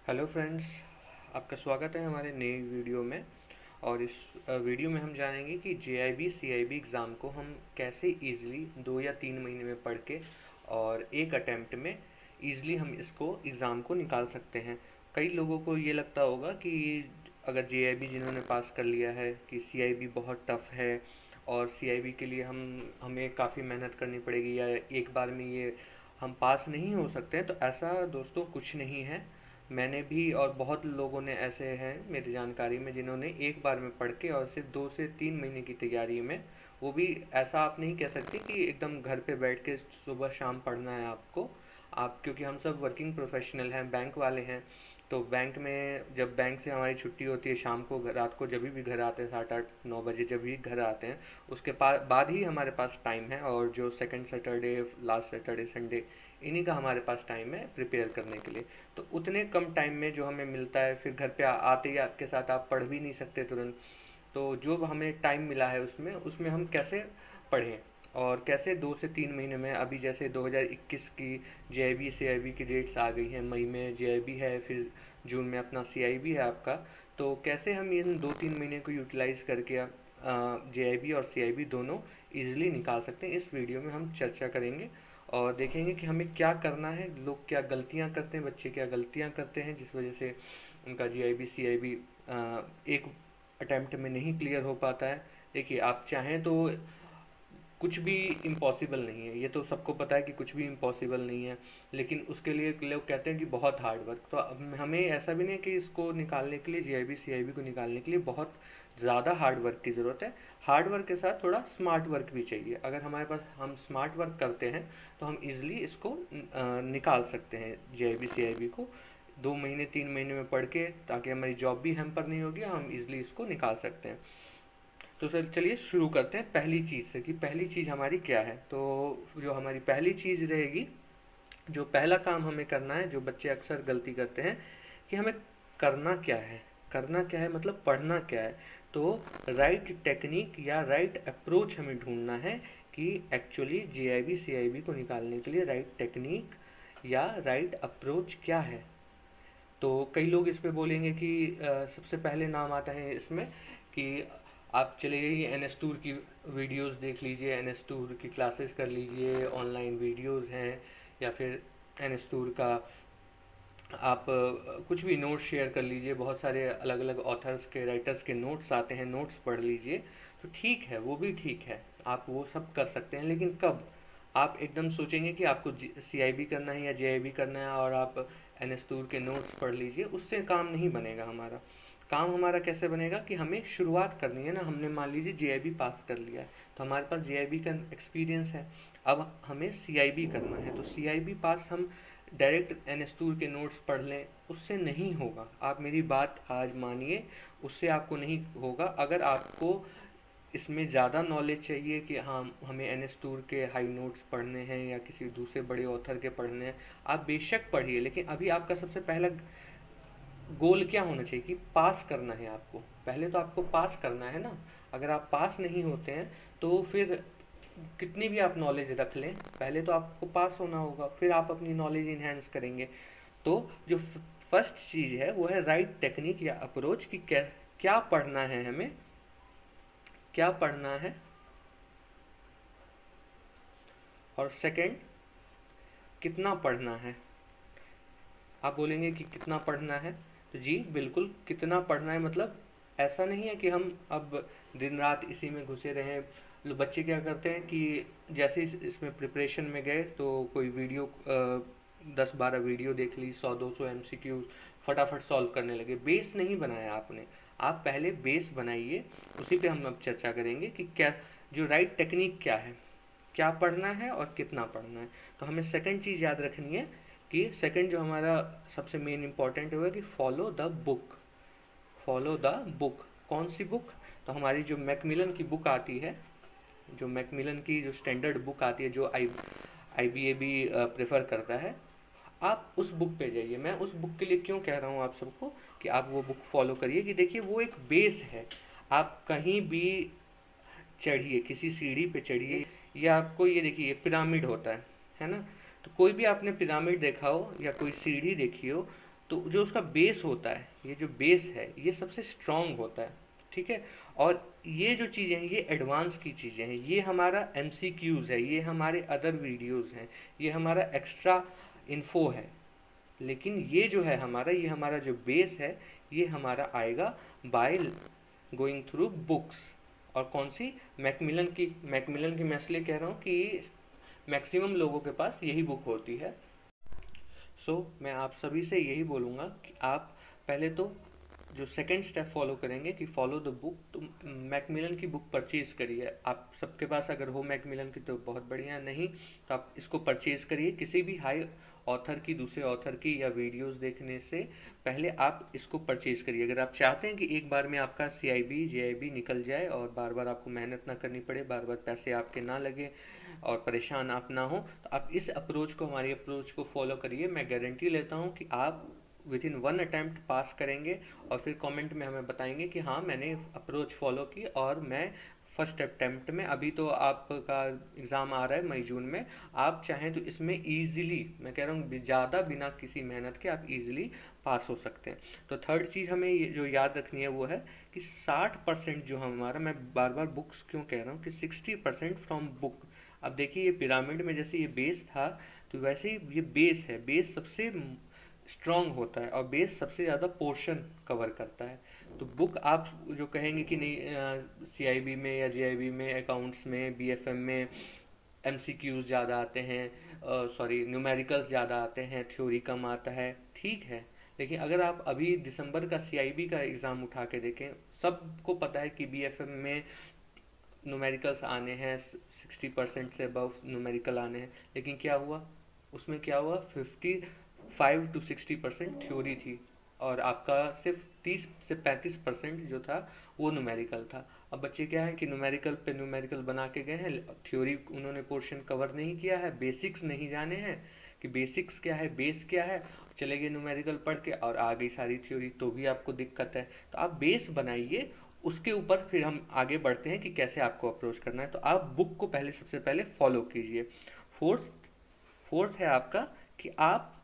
Hello friends, आपका स्वागत है हमारे नए वीडियो में। और इस वीडियो में हम जानेंगे कि जेआईबी सीआईबी एग्ज़ाम को हम कैसे इजीली 2 या 3 महीने में पढ़ के और एक अटेम्प्ट में इजीली हम इसको एग्ज़ाम को निकाल सकते हैं। कई लोगों को ये लगता होगा कि अगर जेआईबी जिन्होंने पास कर लिया है कि सीआईबी बहुत टफ़ है और सीआईबी के लिए हमें काफ़ी मेहनत करनी पड़ेगी या एक बार में ये हम पास नहीं हो सकते हैं। तो ऐसा दोस्तों कुछ नहीं है। मैंने भी और बहुत लोगों ने ऐसे हैं मेरी जानकारी में जिन्होंने एक बार में पढ़ के और सिर्फ 2 से 3 महीने की तैयारी में, वो भी ऐसा आप नहीं कह सकते कि एकदम घर पे बैठ के सुबह शाम पढ़ना है आपको। आप क्योंकि हम सब वर्किंग प्रोफेशनल हैं, बैंक वाले हैं, तो बैंक में जब बैंक से हमारी छुट्टी होती है शाम को, रात को जब भी घर आते हैं 8-9 बजे जब भी घर आते हैं, उसके बाद ही हमारे पास टाइम है। और जो second Saturday, last Saturday, Sunday, इन्हीं का हमारे पास टाइम है प्रिपेयर करने के लिए। तो उतने कम टाइम में जो हमें मिलता है, फिर घर पे आते ही आपके साथ आप पढ़ भी नहीं सकते तुरंत। तो जो हमें टाइम मिला है उसमें उसमें हम कैसे पढ़ें और कैसे 2 से 3 महीने में, अभी जैसे 2021 की जेआईबी सीआईबी की डेट्स आ गई हैं, मई में जेआईबी है, फिर जून में अपना सीआईबी है आपका। तो कैसे हम इन 2-3 महीने को यूटिलाइज करके जेआईबी और सीआईबी दोनों इजीली निकाल सकते हैं, इस वीडियो में हम चर्चा करेंगे। और देखेंगे कि हमें क्या करना है, लोग क्या गलतियां करते हैं, बच्चे क्या गलतियां करते हैं जिस वजह से उनका जीआईबी सीआईबी एक अटेम्प्ट में नहीं क्लियर हो पाता है। देखिए, आप चाहें तो कुछ भी इम्पॉसिबल नहीं है, ये तो सबको पता है कि कुछ भी इम्पॉसिबल नहीं है। लेकिन उसके लिए लोग कहते हैं कि बहुत हार्ड वर्क। तो अब हमें ऐसा भी नहीं है कि इसको निकालने के लिए, जीआईबी सीआईबी को निकालने के लिए बहुत ज़्यादा हार्ड वर्क की ज़रूरत है। हार्ड वर्क के साथ थोड़ा स्मार्ट वर्क भी चाहिए। अगर हमारे पास हम स्मार्ट वर्क करते हैं तो हम इजीली इसको निकाल सकते हैं जीआईबी सीआईबी को 2 महीने 3 महीने में पढ़ के, ताकि हमारी जॉब भी हैम्पर नहीं होगी, हम इजीली इसको निकाल सकते हैं। तो सर चलिए शुरू करते हैं पहली चीज़ से कि पहली चीज़ हमारी क्या है। तो जो हमारी पहली चीज़ रहेगी, जो पहला काम हमें करना है, जो बच्चे अक्सर गलती करते हैं कि हमें करना क्या है। करना क्या है मतलब पढ़ना क्या है। तो राइट टेक्निक या राइट अप्रोच हमें ढूंढना है कि एक्चुअली जीआईबी सीआईबी को निकालने के लिए राइट टेक्निक या राइट अप्रोच क्या है। तो कई लोग इस पे बोलेंगे कि सबसे पहले नाम आता है इसमें कि आप चले जाइए एन एस टूर की वीडियोस देख लीजिए, एन एस टूर की क्लासेस कर लीजिए, ऑनलाइन वीडियोस हैं, या फिर एन एस टूर का आप कुछ भी नोट्स शेयर कर लीजिए। बहुत सारे अलग अलग ऑथर्स के, राइटर्स के नोट्स आते हैं, नोट्स पढ़ लीजिए। तो ठीक है, वो भी ठीक है, आप वो सब कर सकते हैं। लेकिन कब आप एकदम सोचेंगे कि आपको सीआईबी करना है या जेआईबी करना है और आप एन एस टूर के नोट्स पढ़ लीजिए, उससे काम नहीं बनेगा। हमारा काम हमारा कैसे बनेगा कि हमें शुरुआत करनी है ना। हमने मान लीजिए जेआईबी पास कर लिया है, तो हमारे पास जेआईबी का एक्सपीरियंस है। अब हमें सीआईबी करना है, तो सीआईबी पास हम डायरेक्ट एन एस टूर के नोट्स पढ़ लें, उससे नहीं होगा। आप मेरी बात आज मानिए, उससे आपको नहीं होगा। अगर आपको इसमें ज़्यादा नॉलेज चाहिए कि हाँ हमें एन एस टूर के हाई नोट्स पढ़ने हैं या किसी दूसरे बड़े ऑथर के पढ़ने हैं, आप बेशक पढ़िए। लेकिन अभी आपका सबसे पहला गोल क्या होना चाहिए कि पास करना है आपको। पहले तो आपको पास करना है ना। अगर आप पास नहीं होते हैं तो फिर कितनी भी आप नॉलेज रख लें, पहले तो आपको पास होना होगा, फिर आप अपनी नॉलेज इन्हेंस करेंगे। तो जो फर्स्ट चीज़ है वो है राइट टेक्निक या अप्रोच कि क्या क्या पढ़ना है हमें, क्या पढ़ना है। और सेकंड, कितना पढ़ना है। आप बोलेंगे कि कितना पढ़ना है, तो जी बिल्कुल कितना पढ़ना है मतलब ऐसा नहीं है कि हम अब दिन रात इसी में घुसे रहें। बच्चे क्या करते हैं कि जैसे इसमें प्रिपरेशन में गए तो कोई वीडियो 10-12 वीडियो देख ली, 100-200 एमसीक्यू फटाफट सॉल्व करने लगे। बेस नहीं बनाया आपने। आप पहले बेस बनाइए, उसी पे हम अब चर्चा करेंगे कि क्या जो राइट टेक्निक क्या है, क्या पढ़ना है और कितना पढ़ना है। तो हमें सेकंड चीज़ याद रखनी है कि सेकंड जो हमारा सबसे मेन इंपॉर्टेंट होगा कि follow the book. Follow the book. कौन सी बुक? तो हमारी जो मैकमिलन की बुक आती है, जो मैकमिलन की जो स्टैंडर्ड बुक आती है, जो आई बी ए बी प्रेफर करता है, आप उस बुक पे जाइए। मैं उस बुक के लिए क्यों कह रहा हूँ आप सबको कि आप वो बुक फॉलो करिए कि देखिए वो एक बेस है। आप कहीं भी चढ़िए, किसी सीढ़ी पे चढ़िए, या आपको ये देखिए पिरामिड होता है ना। तो कोई भी आपने पिरामिड देखा हो या कोई सीढ़ी देखी हो, तो जो उसका बेस होता है, ये जो बेस है ये सबसे स्ट्रांग होता है, ठीक है। और ये जो चीज़ें हैं ये एडवांस की चीज़ें हैं, ये हमारा MCQs है, ये हमारे अदर वीडियोस हैं, ये हमारा एक्स्ट्रा इन्फो है। लेकिन ये जो है हमारा, ये हमारा जो बेस है, ये हमारा आएगा बाय गोइंग थ्रू बुक्स। और कौन सी? मैकमिलन की मैं इसलिए कह रहा हूँ कि मैक्सिमम लोगों के पास यही बुक होती है। मैं आप सभी से यही बोलूँगा कि आप पहले तो जो सेकंड स्टेप फॉलो करेंगे कि फॉलो द बुक, तो मैकमिलन की बुक परचेज़ करिए। आप सबके पास अगर हो मैकमिलन की तो बहुत बढ़िया, नहीं तो आप इसको परचेज़ करिए। किसी भी हाई ऑथर की, दूसरे ऑथर की या वीडियोस देखने से पहले आप इसको परचेज़ करिए। अगर आप चाहते हैं कि एक बार में आपका CIB JIB निकल जाए और बार बार आपको मेहनत ना करनी पड़े, बार बार पैसे आपके ना लगे और परेशान आप ना हो, तो आप इस अप्रोच को, हमारी अप्रोच को फॉलो करिए। मैं गारंटी लेता हूँ कि आप विद इन 1 अटैम्प्ट पास करेंगे और फिर कमेंट में हमें बताएंगे कि हाँ मैंने अप्रोच फॉलो की और मैं फर्स्ट अटैम्प्ट में, अभी तो आपका एग्ज़ाम आ रहा है मई जून में, आप चाहें तो इसमें ईजिली, मैं कह रहा हूँ ज़्यादा बिना किसी मेहनत के आप ईजिली पास हो सकते हैं। तो थर्ड चीज़ हमें ये जो याद रखनी है वो है कि 60% जो हमारा, मैं बार बार बुक्स क्यों कह रहा हूँ कि 60% फ्रॉम बुक। अब देखिए ये पिरामिड में जैसे ये बेस था, तो वैसे ही ये बेस है, बेस सबसे स्ट्रांग होता है और बेस सबसे ज़्यादा पोर्शन कवर करता है। तो बुक आप जो कहेंगे कि नहीं CIB में या JIB में, अकाउंट्स में, BFM में MCQs ज़्यादा आते हैं, सॉरी न्यूमेरिकल्स ज़्यादा आते हैं, थ्योरी कम आता है, ठीक है। लेकिन अगर आप अभी दिसंबर का CIB का एग्ज़ाम उठा के देखें, सबको पता है कि BFM में न्यूमेरिकल्स आने हैं, 60% से अबव न्यूमेरिकल आने हैं। लेकिन क्या हुआ उसमें, क्या हुआ, 55 to 60% थ्योरी थी और आपका सिर्फ 30 से 35% जो था वो न्यूमेरिकल था। अब बच्चे क्या है कि न्यूमेरिकल पे न्यूमेरिकल बना के गए हैं, थ्योरी उन्होंने पोर्शन कवर नहीं किया है, बेसिक्स नहीं जाने हैं कि बेसिक्स क्या है, बेस क्या है, चले गए न्यूमेरिकल पढ़ के और आ गई सारी थ्योरी, तो भी आपको दिक्कत है। तो आप बेस बनाइए, उसके ऊपर फिर हम आगे बढ़ते हैं कि कैसे आपको अप्रोच करना है। तो आप बुक को पहले, सबसे पहले फॉलो कीजिए। फोर्थ फोर्थ है आपका कि आप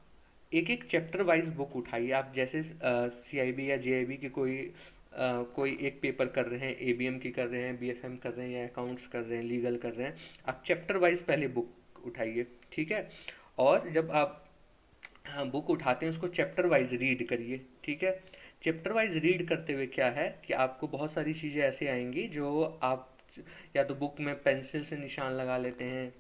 एक एक चैप्टर वाइज बुक उठाइए। आप जैसे CIB या JIB की कोई एक पेपर कर रहे हैं, ABM की कर रहे हैं, BFM कर रहे हैं या अकाउंट्स कर रहे हैं, लीगल कर रहे हैं, आप चैप्टर वाइज पहले बुक उठाइए, ठीक है। और जब आप बुक उठाते हैं उसको चैप्टर वाइज रीड करिए, ठीक है। चैप्टर वाइज रीड करते हुए क्या है कि आपको बहुत सारी चीज़ें ऐसे आएंगी जो आप या तो बुक में पेंसिल से निशान लगा लेते हैं,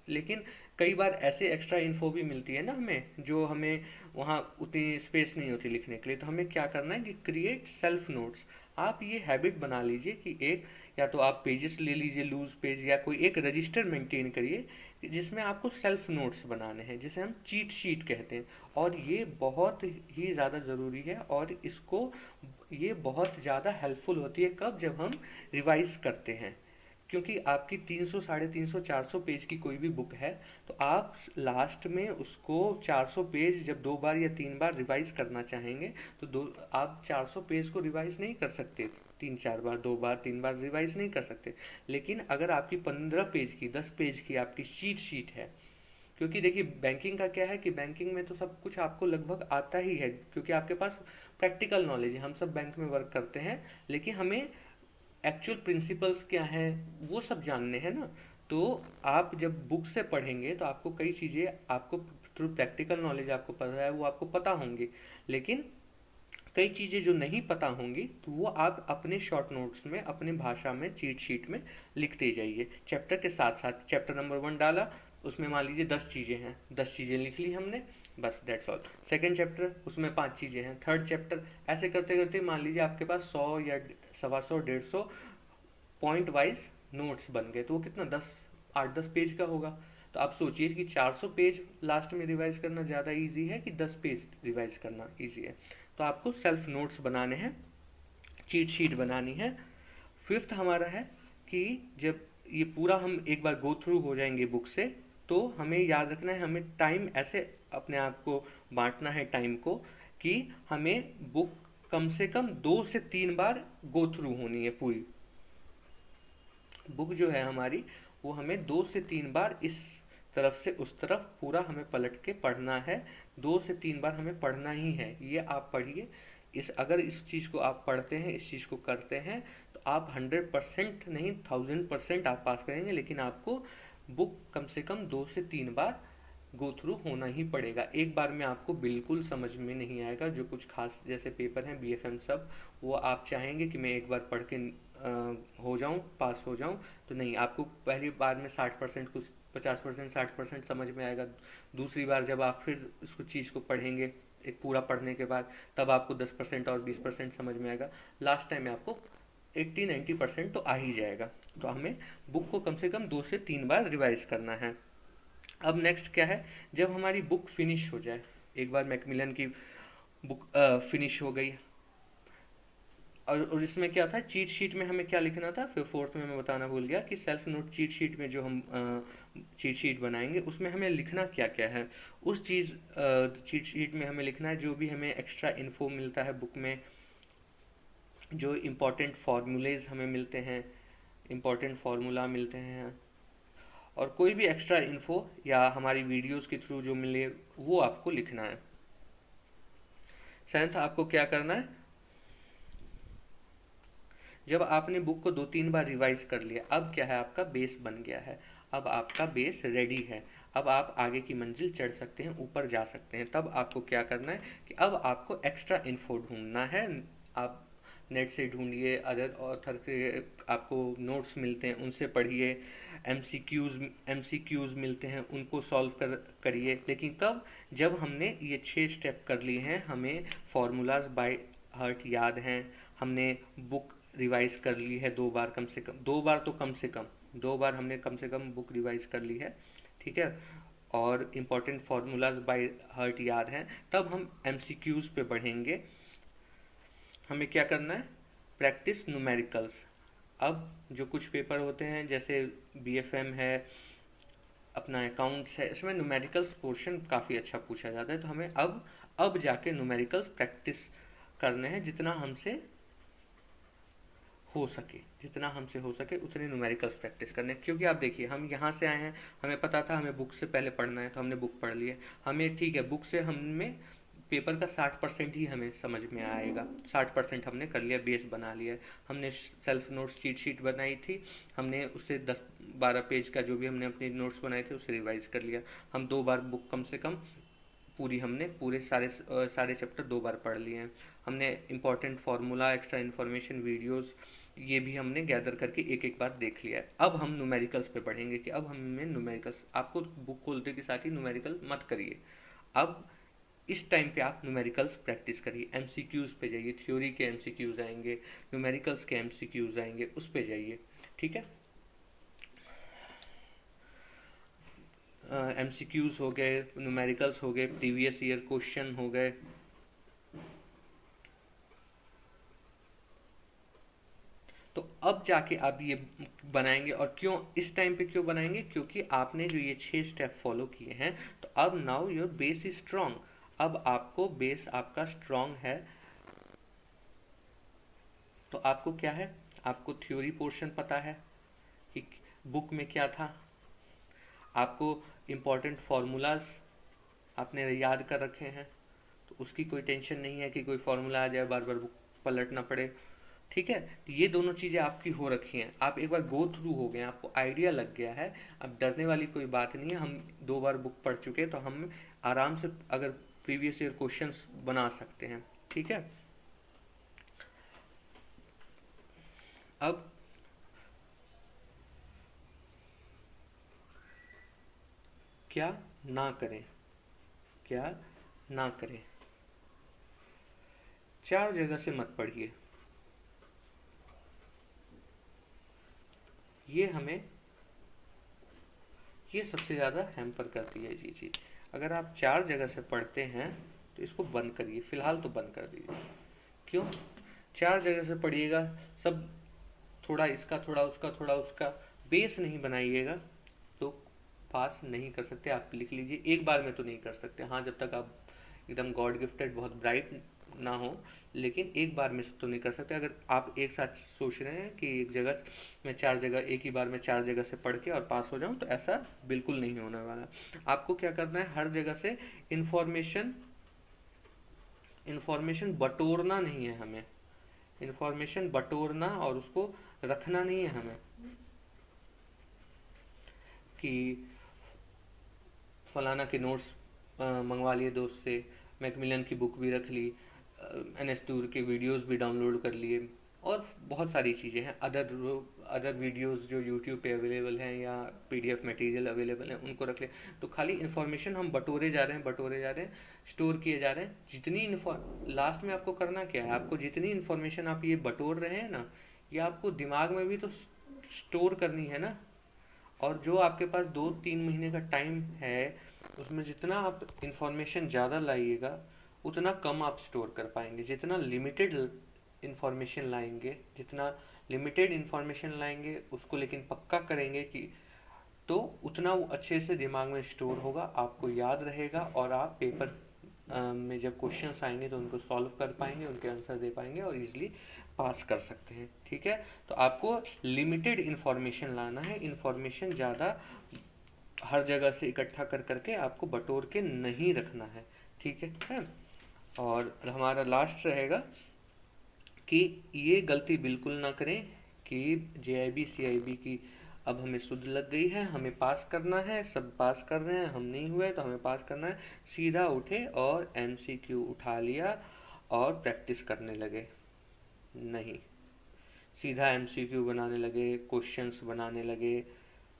लेकिन कई बार ऐसे एक्स्ट्रा इन्फो भी मिलती है ना हमें, जो हमें वहाँ उतनी स्पेस नहीं होती लिखने के लिए। तो हमें क्या करना है कि क्रिएट सेल्फ नोट्स। आप ये हैबिट बना लीजिए कि एक, या तो आप पेजेस ले लीजिए, लूज पेज, या कोई एक रजिस्टर मेंटेन करिए जिसमें आपको सेल्फ नोट्स बनाने हैं, जिसे हम चीट शीट कहते हैं। और ये बहुत ही ज़्यादा ज़रूरी है और इसको, ये बहुत ज़्यादा हेल्पफुल होती है कब, जब हम रिवाइज करते हैं। क्योंकि आपकी 300, 350, 400 पेज की कोई भी बुक है, तो आप लास्ट में उसको 400 पेज जब 2 बार या 3 बार रिवाइज करना चाहेंगे, तो आप 400 पेज को रिवाइज नहीं कर सकते 3-4 बार, 2 बार 3 बार रिवाइज नहीं कर सकते। लेकिन अगर आपकी 15 पेज की, 10 पेज की आपकी चीट शीट है, क्योंकि देखिए बैंकिंग का क्या है कि बैंकिंग में तो सब कुछ आपको लगभग आता ही है, क्योंकि आपके पास प्रैक्टिकल नॉलेज है, हम सब बैंक में वर्क करते हैं, लेकिन हमें एक्चुअल प्रिंसिपल्स क्या हैं वो सब जानने हैं ना। तो आप जब बुक से पढ़ेंगे तो आपको कई चीज़ें, आपको थ्रू प्रैक्टिकल नॉलेज आपको पता है वो आपको पता होंगी, लेकिन कई चीज़ें जो नहीं पता होंगी तो वो आप अपने शॉर्ट नोट्स में, अपने भाषा में, चीट शीट में लिखते जाइए। चैप्टर के साथ साथ चैप्टर नंबर 1 डाला, उसमें मान लीजिए 10 चीज़ें हैं, 10 चीज़ें लिख ली हमने, बस दैट्स ऑल। सेकेंड चैप्टर, उसमें 5 चीज़ें हैं, थर्ड चैप्टर, ऐसे करते करते मान लीजिए आपके पास 100 या 125, 150 पॉइंट वाइज नोट्स बन गए, तो वो कितना, 8-10 पेज का होगा। तो आप सोचिए कि 400 पेज लास्ट में रिवाइज करना ज़्यादा इजी है कि 10 पेज रिवाइज करना इजी है। तो आपको सेल्फ नोट्स बनाने हैं, चीट शीट बनानी है। फिफ्थ हमारा है कि जब ये पूरा हम एक बार गो थ्रू हो जाएंगे बुक से, तो हमें याद रखना है, हमें टाइम ऐसे अपने आप को बांटना है टाइम को, कि हमें बुक कम से कम 2 से 3 बार गो थ्रू होनी है पूरी। बुक जो है हमारी, वो हमें 2 से 3 बार इस तरफ से उस तरफ पूरा हमें पलट के पढ़ना है। 2 से 3 बार हमें पढ़ना ही है। ये आप पढ़िए। अगर इस चीज़ को आप पढ़ते हैं, इस चीज़ को करते हैं, तो आप 100% नहीं 1000% आप पास करेंगे। लेकिन आपको बुक कम से कम 2 से 3 बार गो थ्रू होना ही पड़ेगा। एक बार में आपको बिल्कुल समझ में नहीं आएगा। जो कुछ खास जैसे पेपर हैं बीएफएम सब, वो आप चाहेंगे कि मैं एक बार पढ़ के हो जाऊं, पास हो जाऊं, तो नहीं, आपको पहली बार में 60% कुछ 50% 60% समझ में आएगा। दूसरी बार जब आप फिर उसको चीज़ को पढ़ेंगे एक पूरा पढ़ने के बाद, तब आपको 10% और 20% समझ में आएगा। लास्ट टाइम में आपको 80-90% तो आ ही जाएगा। तो हमें बुक को कम से कम 2 से 3 बार रिवाइज करना है। अब नेक्स्ट क्या है, जब हमारी बुक फिनिश हो जाए, एक बार मैकमिलन की बुक फिनिश हो गई, और इसमें क्या था, चीट शीट में हमें क्या लिखना था, फिर फोर्थ में मैं बताना भूल गया कि सेल्फ नोट चीट शीट में जो हम चीट शीट बनाएंगे उसमें हमें लिखना क्या क्या है। उस चीज़ चीट शीट में हमें लिखना है जो भी हमें एक्स्ट्रा इन्फो मिलता है बुक में, जो इम्पोर्टेंट फार्मूलेज हमें मिलते हैं, इम्पोर्टेंट फार्मूला मिलते हैं, और कोई भी एक्स्ट्रा इन्फो या हमारी वीडियोस के थ्रू जो मिले वो आपको लिखना है। सेवंथ, आपको क्या करना है, जब आपने बुक को 2-3 बार रिवाइज कर लिया, अब क्या है, आपका बेस बन गया है। अब आपका बेस रेडी है। अब आप आगे की मंजिल चढ़ सकते हैं, ऊपर जा सकते हैं। तब आपको क्या करना है कि अब आपको एक्स्ट्रा इन्फो ढूंढना है। आप नेट से ढूंढिए, अदर ऑथर के आपको नोट्स मिलते हैं उनसे पढ़िए, एमसीक्यूज़ मिलते हैं उनको सॉल्व करिए। लेकिन कब, जब हमने ये 6 स्टेप कर लिए हैं, हमें फार्मूलाज बाय हार्ट याद हैं, हमने बुक रिवाइज कर ली है 2 बार, कम से कम 2 बार, तो कम से कम 2 बार हमने कम से कम बुक रिवाइज कर ली है, ठीक है, और इम्पॉर्टेंट फार्मूलाज बाय हार्ट याद हैं, तब हम एमसीक्यूज़ पे बढ़ेंगे। हमें क्या करना है, प्रैक्टिस न्यूमेरिकल्स। अब जो कुछ पेपर होते हैं जैसे बीएफएम है, अपना अकाउंट्स है, इसमें न्यूमेरिकल्स पोर्शन काफ़ी अच्छा पूछा जाता है। तो हमें अब जाके न्यूमेरिकल्स प्रैक्टिस करने हैं, जितना हमसे हो सके उतने न्यूमेरिकल्स प्रैक्टिस करने हैं। क्योंकि आप देखिए, हम यहाँ से आए हैं, हमें पता था हमें बुक से पहले पढ़ना है, तो हमने बुक पढ़ ली है। हमें ठीक है, बुक से हमें पेपर का 60% ही हमें समझ में आएगा, 60% हमने कर लिया, बेस बना लिया। हमने सेल्फ नोट्स चीट शीट बनाई थी, हमने उससे 10-12 पेज का जो भी हमने अपने नोट्स बनाए थे उससे रिवाइज कर लिया। हम 2 बार बुक कम से कम हमने पूरे सारे चैप्टर 2 बार पढ़ लिए हैं। हमने important formula, extra information, videos, ये भी हमने गैदर करके एक एक बार देख लिया है। अब हम न्यूमेरिकल्स पे पढ़ेंगे कि अब हमें न्यूमेरिकल्स, आपको बुक खोलते के साथ ही न्यूमेरिकल मत करिए। अब इस टाइम पे आप न्यूमेरिकल्स प्रैक्टिस करिए। एमसीक्यूज़ पे जाइए, थ्योरी के एमसीक्यूज़ आएंगे, न्यूमेरिकल्स के एमसीक्यूज़ आएंगे, उस पे जाइए, ठीक है। एमसीक्यूज़ हो गए, न्यूमेरिकल्स हो गए, प्रीवियस ईयर क्वेश्चन हो गए। तो अब जाके आप ये बनाएंगे, और क्यों इस टाइम पे क्यों बनाएंगे, क्योंकि आपने जो ये 6 स्टेप फॉलो किए हैं, तो अब now your base is strong. अब आपको बेस आपका स्ट्रांग है। तो आपको क्या है, आपको थ्योरी पोर्शन पता है कि बुक में क्या था, आपको इम्पोर्टेंट फार्मूलाज आपने याद कर रखे हैं, तो उसकी कोई टेंशन नहीं है कि कोई फार्मूला आ जाए बार बार बुक पलटना पड़े, ठीक है। तो ये दोनों चीज़ें आपकी हो रखी हैं, आप एक बार गो थ्रू हो गए, आपको आइडिया लग गया है। अब डरने वाली कोई बात नहीं है, हम 2 बार बुक पढ़ चुके हैं, तो हम आराम से अगर प्रीवियस ईयर क्वेश्चंस बना सकते हैं, ठीक है। अब क्या ना करें, क्या ना करें, 4 जगह से मत पढ़िए। ये हमें, ये सबसे ज़्यादा हैम्पर करती है ये चीज़। अगर आप 4 जगह से पढ़ते हैं तो इसको बंद करिए, फ़िलहाल तो बंद कर दीजिए। क्यों, 4 जगह से पढ़िएगा, सब थोड़ा इसका थोड़ा उसका थोड़ा उसका, बेस नहीं बनाइएगा तो पास नहीं कर सकते। आप लिख लीजिए, एक बार में तो नहीं कर सकते। हाँ, जब तक आप एकदम गॉड गिफ्टेड बहुत ब्राइट ना हो, लेकिन एक बार में तो नहीं कर सकते। अगर आप एक साथ सोच रहे हैं कि एक जगह मैं 4 जगह एक ही बार में 4 जगह से पढ़ के और पास हो जाऊं, तो ऐसा बिल्कुल नहीं होने वाला। आपको क्या करना है, हर जगह से इंफॉर्मेशन इंफॉर्मेशन बटोरना नहीं है हमें, इंफॉर्मेशन बटोरना और उसको रखना नहीं है हमें कि फलाना के नोट्स मंगवा लिए दोस्त से, मैकमिलन की बुक भी रख ली, एन एस टूर के वीडियोस भी डाउनलोड कर लिए, और बहुत सारी चीज़ें हैं, अदर वीडियोस जो यूट्यूब पे अवेलेबल हैं या पीडीएफ मटेरियल अवेलेबल हैं उनको रख ले। तो खाली इन्फॉर्मेशन हम बटोरे जा रहे हैं, स्टोर किए जा रहे हैं। लास्ट में आपको करना क्या है, आपको जितनी इन्फॉर्मेशन आप ये बटोर रहे हैं ना, ये आपको दिमाग में भी तो स्टोर करनी है ना। और जो आपके पास 2-3 महीने का टाइम है, उसमें जितना आप इंफॉर्मेशन ज़्यादा लाइएगा उतना कम आप स्टोर कर पाएंगे। जितना लिमिटेड इंफॉर्मेशन लाएंगे उसको लेकिन पक्का करेंगे कि, तो उतना वो अच्छे से दिमाग में स्टोर होगा, आपको याद रहेगा, और आप पेपर में जब क्वेश्चंस आएंगे तो उनको सॉल्व कर पाएंगे, उनके आंसर दे पाएंगे और इजीली पास कर सकते हैं। ठीक है, तो आपको लिमिटेड इन्फॉर्मेशन लाना है, इन्फॉर्मेशन ज़्यादा हर जगह से इकट्ठा कर करके आपको बटोर के नहीं रखना है। ठीक है। और हमारा लास्ट रहेगा कि ये गलती बिल्कुल ना करें कि जेआईबी सीआईबी की अब हमें सुध लग गई है, हमें पास करना है, सब पास कर रहे हैं, हम नहीं हुए तो हमें पास करना है, सीधा उठे और एमसीक्यू उठा लिया और प्रैक्टिस करने लगे। नहीं, सीधा एमसीक्यू बनाने लगे, क्वेश्चंस बनाने लगे।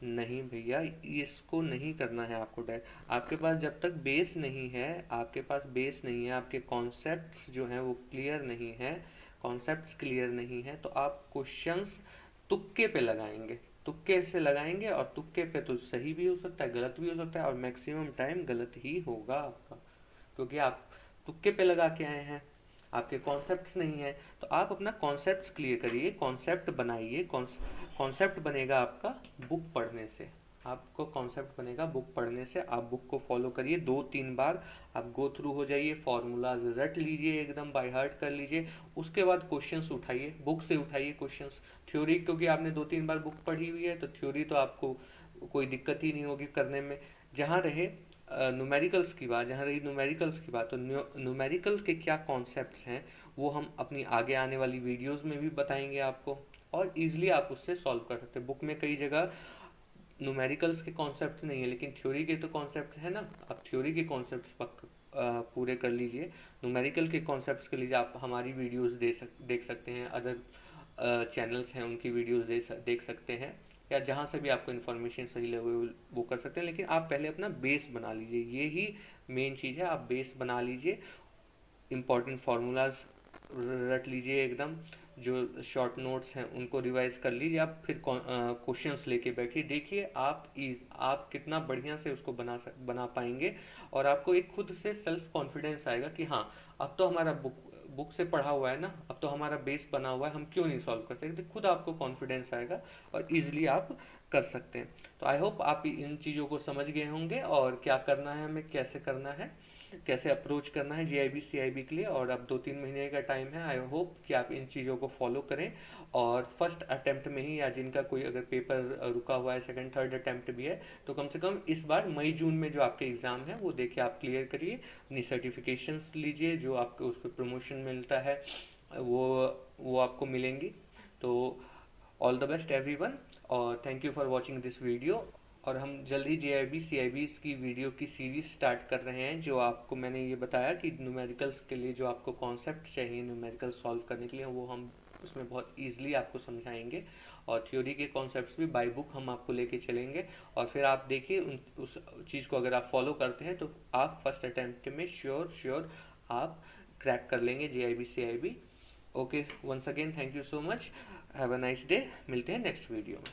नहीं भैया, इसको नहीं करना है आपको। आपके पास जब तक बेस नहीं है, आपके कॉन्सेप्ट्स जो हैं वो क्लियर नहीं है, कॉन्सेप्ट्स क्लियर नहीं है, तो आप क्वेश्चंस तुक्के पे लगाएंगे, तुक्के से लगाएंगे, और तुक्के पे तो सही भी हो सकता है, गलत भी हो सकता है, और मैक्सिमम टाइम गलत ही होगा आपका, क्योंकि आप तुक्के पे लगा के आए हैं, आपके कॉन्सेप्ट्स नहीं है। तो आप अपना कॉन्सेप्ट्स क्लियर करिए, कॉन्सेप्ट बनाइए। कॉन्सेप्ट बनेगा आपका बुक पढ़ने से, आपको कॉन्सेप्ट बनेगा बुक पढ़ने से। आप बुक को फॉलो करिए, 2-3 बार आप गो थ्रू हो जाइए, फॉर्मूलाज रट लीजिए, एकदम बाय हार्ट कर लीजिए। उसके बाद क्वेश्चंस उठाइए, बुक से उठाइए क्वेश्चंस। थ्योरी क्योंकि आपने 2-3 बार बुक पढ़ी हुई है, तो थ्योरी तो आपको कोई दिक्कत ही नहीं होगी करने में। जहाँ रहे न्यूमेरिकल्स की बात, तो न्यूमेरिकल के क्या कॉन्सेप्ट्स हैं वो हम अपनी आगे आने वाली वीडियोस में भी बताएंगे आपको, और इजीली आप उससे सॉल्व कर सकते हैं। बुक में कई जगह न्यूमेरिकल्स के कॉन्सेप्ट नहीं है, लेकिन थ्योरी के तो कॉन्सेप्ट है ना। आप थ्योरी के कॉन्सेप्ट पूरे कर लीजिए, न्यूमेरिकल के कॉन्सेप्ट्स के लिए आप हमारी वीडियोस देख सकते हैं, अदर चैनल्स हैं उनकी वीडियोस देख सकते हैं, या जहाँ से भी आपको इन्फॉर्मेशन सही लगे वो कर सकते हैं। लेकिन आप पहले अपना बेस बना लीजिए, ये ही मेन चीज़ है। आप बेस बना लीजिए, इम्पॉर्टेंट फार्मूलाज रट लीजिए एकदम, जो शॉर्ट नोट्स हैं उनको रिवाइज कर लीजिए। आप फिर क्वेश्चंस लेके बैठिए, देखिए आप कितना बढ़िया से उसको बना पाएंगे, और आपको एक खुद से सेल्फ कॉन्फिडेंस आएगा कि हाँ, अब तो हमारा बुक से पढ़ा हुआ है ना, अब तो हमारा बेस बना हुआ है, हम क्यों नहीं सॉल्व कर सकते। खुद आपको कॉन्फिडेंस आएगा और इजीली आप कर सकते हैं। तो आई होप आप इन चीज़ों को समझ गए होंगे, और क्या करना है हमें, कैसे करना है, कैसे अप्रोच करना है जीआईबी सीआईबी के लिए। और अब 2-3 महीने का टाइम है, आई होप कि आप इन चीज़ों को फॉलो करें, और फर्स्ट अटेम्प्ट में ही, या जिनका कोई अगर पेपर रुका हुआ है, सेकंड थर्ड अटेम्प्ट भी है, तो कम से कम इस बार मई जून में जो आपके एग्ज़ाम है वो देखिए आप क्लियर करिए, अपनी सर्टिफिकेशंस लीजिए, जो आपको उस पर प्रमोशन मिलता है वो आपको मिलेंगी। तो ऑल द बेस्ट एवरीवन, और thank you for watching this video. और हम जल्द ही जेआईबी सीआईबी की वीडियो की सीरीज स्टार्ट कर रहे हैं, जो आपको मैंने ये बताया कि न्यूमेरिकल्स के लिए जो आपको कॉन्सेप्ट चाहिए न्यूमेरिकल सॉल्व करने के लिए, वो हम उसमें बहुत ईजिली आपको समझाएंगे, और थ्योरी के कॉन्सेप्ट्स भी बाय बुक हम आपको लेके चलेंगे। और फिर आप देखिए उस चीज़ को अगर आप फॉलो करते हैं तो आप फर्स्ट अटैम्प्ट में श्योर आप क्रैक कर लेंगे JAIIB CAIIB. Okay, once again thank you so much, have a nice day, मिलते हैं नेक्स्ट वीडियो में।